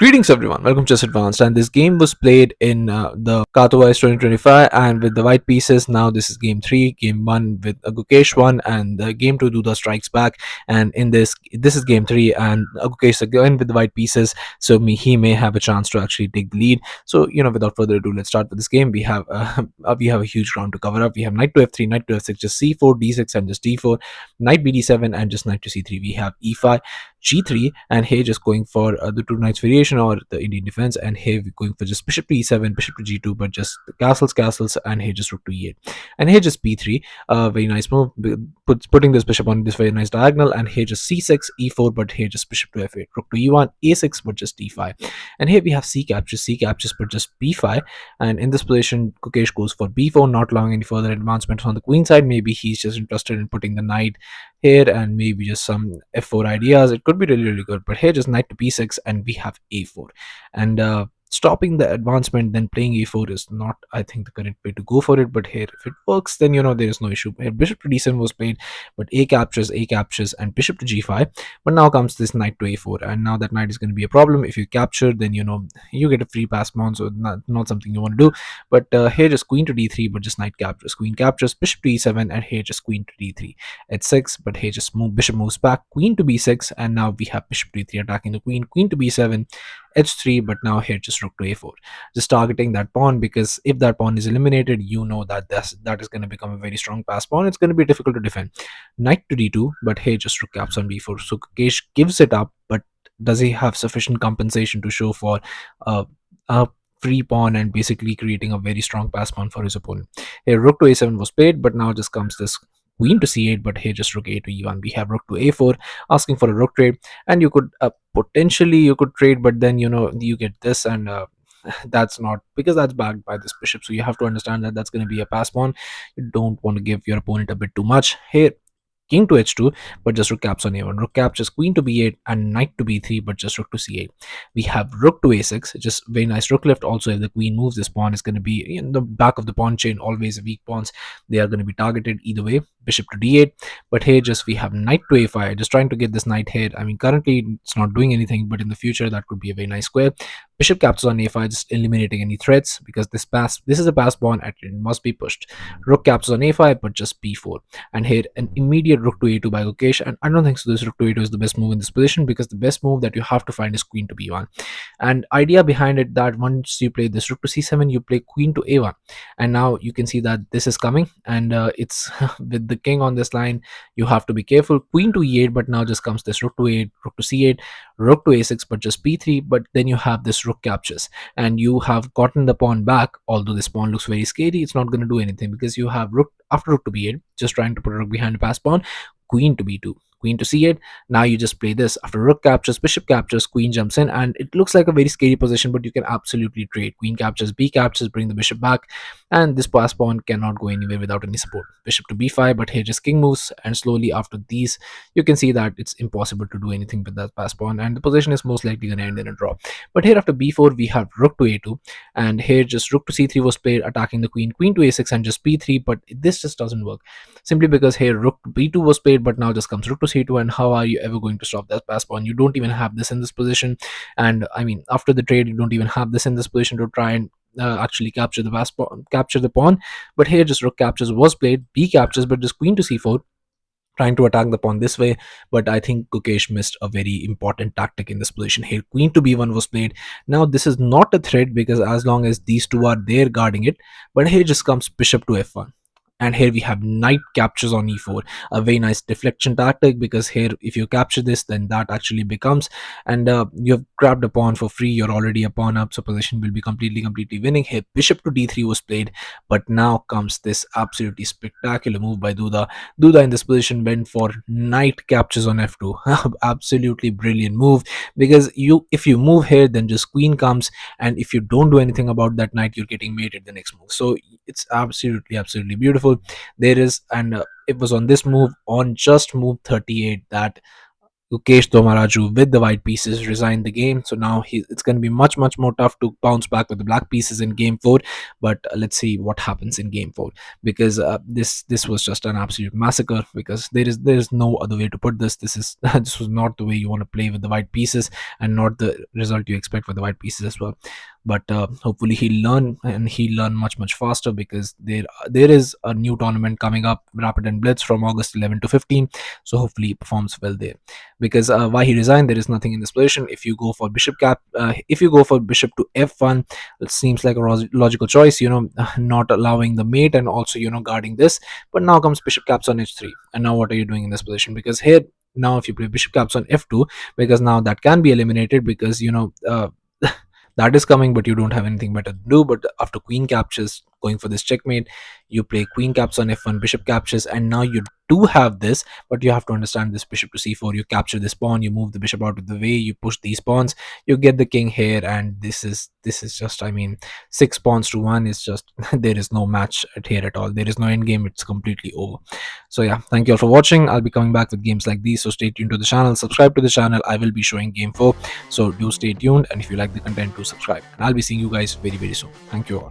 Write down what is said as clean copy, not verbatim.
Greetings everyone, welcome to Chess Advanced, and this game was played in the Katowice 2025 and with the white pieces. Now this is game 3, game 1 with Gukesh 1 and game 2 Duda strikes back, and in this is game 3 and Gukesh again with the white pieces, so he may have a chance to actually take the lead. So without further ado, let's start with this game. We have a huge ground to cover up. We have knight to f3, knight to f6, just c4, d6 and just d4, knight bd7 and just knight to c3. We have e5, g3, and here just going for the two knights variation or the Indian defense, and here we're going for just bishop to e7, bishop to g2, but just the castles, and here just rook to e8, and here just b3. Very nice move, putting this bishop on this very nice diagonal, and here just c6, e4, but here just bishop to f8, rook to e1, a6, but just d5, and here we have c captures, but just b5, and in this position Gukesh goes for b4, not allowing any further advancement on the queen side. Maybe he's just interested in putting the knight here and maybe just some f4 ideas. It could be really good, but here just knight to b6 and we have a4, and stopping the advancement, then playing a4 is not, I think, the correct way to go for it. But here if it works, then there is no issue. Here bishop to d7 was played, but a captures and bishop to g5, but now comes this knight to a4, and now that knight is going to be a problem. If you capture, then you get a free pass pawn, so not something you want to do. But here just queen to d3, but just knight captures, queen captures, bishop to e7, and here just queen to d3 at 6, but here just bishop moves back, queen to b6, and now we have bishop to d3 attacking the queen, queen to b7, h3, but now here just rook to a4, just targeting that pawn, because if that pawn is eliminated, that is going to become a very strong pass pawn. It's going to be difficult to defend. Knight to d2, but here just rook caps on b4, so Gukesh gives it up, but does he have sufficient compensation to show for a free pawn and basically creating a very strong pass pawn for his opponent? Here rook to a7 was played, but now just comes this queen to c8, but here just rook a to e1. We have rook to a4, asking for a rook trade, and you could potentially you could trade, but then you get this, and that's not, because that's backed by this bishop, so you have to understand that that's going to be a pass pawn. You don't want to give your opponent a bit too much. Here king to h2, but just rook caps on a1, rook captures, queen to b8, and knight to b3, but just rook to c8. We have rook to a6, just very nice rook lift. Also, if the queen moves, this pawn is going to be in the back of the pawn chain, always weak pawns. They are going to be targeted either way. Bishop to d8, but here just we have knight to a5, just trying to get this knight here. I mean, currently it's not doing anything, but in the future that could be a very nice square. Bishop captures on a5, just eliminating any threats, because this is a pass pawn and it must be pushed. Rook captures on a5, but just b4, and here an immediate rook to a2 by Gukesh, and I don't think so this rook to a2 is the best move in this position, because the best move that you have to find is queen to b1. And idea behind it, that once you play this rook to c7, you play queen to a1, and now you can see that this is coming, and it's with the king on this line, you have to be careful. Queen to e8, but now just comes this rook to a8, rook to c8, rook to a6, but just b3, but then you have this rook captures, and you have gotten the pawn back. Although this pawn looks very scary, it's not going to do anything, because you have rook after rook to b8, just trying to put a rook behind a pass pawn, queen to b2, queen to c8. Now you just play this. After rook captures, bishop captures, queen jumps in, and it looks like a very scary position, but you can absolutely trade. Queen captures, b captures, bring the bishop back, and this pass pawn cannot go anywhere without any support. Bishop to b5, but here just king moves, and slowly after these you can see that it's impossible to do anything with that pass pawn, and the position is most likely going to end in a draw. But here after b4 we have rook to a2, and here just rook to c3 was played, attacking the queen, queen to a6, and just b3, but this just doesn't work, simply because here rook to b2 was played, but now just comes rook to c2, and how are you ever going to stop that pass pawn? You don't even have this in this position, and I mean, after the trade you don't even have this in this position to try and actually capture the pawn. But here just rook captures was played, b captures, but just queen to c4, trying to attack the pawn this way. But I think Gukesh missed a very important tactic in this position. Here queen to b1 was played. Now this is not a threat, because as long as these two are there guarding it, but here just comes bishop to f1, and here we have knight captures on e4, a very nice deflection tactic, because here if you capture this, then that actually becomes, and you have grabbed a pawn for free. You're already a pawn up, so position will be completely winning. Here bishop to d3 was played, but now comes this absolutely spectacular move by Duda in this position went for knight captures on f2. Absolutely brilliant move, because if you move here, then just queen comes, and if you don't do anything about that knight, you're getting mated the next move. So it's absolutely beautiful. There is, and it was on this move, on just move 38, that Gukesh Dommaraju with the white pieces resigned the game. So now it's going to be much more tough to bounce back with the black pieces in game 4. But let's see what happens in game 4, because this was just an absolute massacre, because there is no other way to put this. This is this was not the way you want to play with the white pieces, and not the result you expect with the white pieces as well. But hopefully he'll learn, and he'll learn much faster, because there is a new tournament coming up, Rapid and Blitz, from August 11 to 15. So hopefully he performs well there. Because why he resigned, there is nothing in this position. If you go for bishop to f1, it seems like a logical choice, not allowing the mate, and also guarding this. But now comes bishop caps on h3, and now what are you doing in this position? Because here, now if you play bishop caps on f2, because now that can be eliminated, because that is coming, but you don't have anything better to do. But after queen captures, going for this checkmate, you play queen caps on f1, bishop captures, and now you do have this. But you have to understand this bishop to c4, you capture this pawn, you move the bishop out of the way, you push these pawns, you get the king here, and this is just, I mean, 6 pawns to 1 is just there is no match here at all. There is no end game. It's completely over. So yeah, thank you all for watching. I'll be coming back with games like these, so stay tuned to the channel, subscribe to the channel. I will be showing game 4, so do stay tuned, and if you like the content, do subscribe, and I'll be seeing you guys very soon. Thank you all.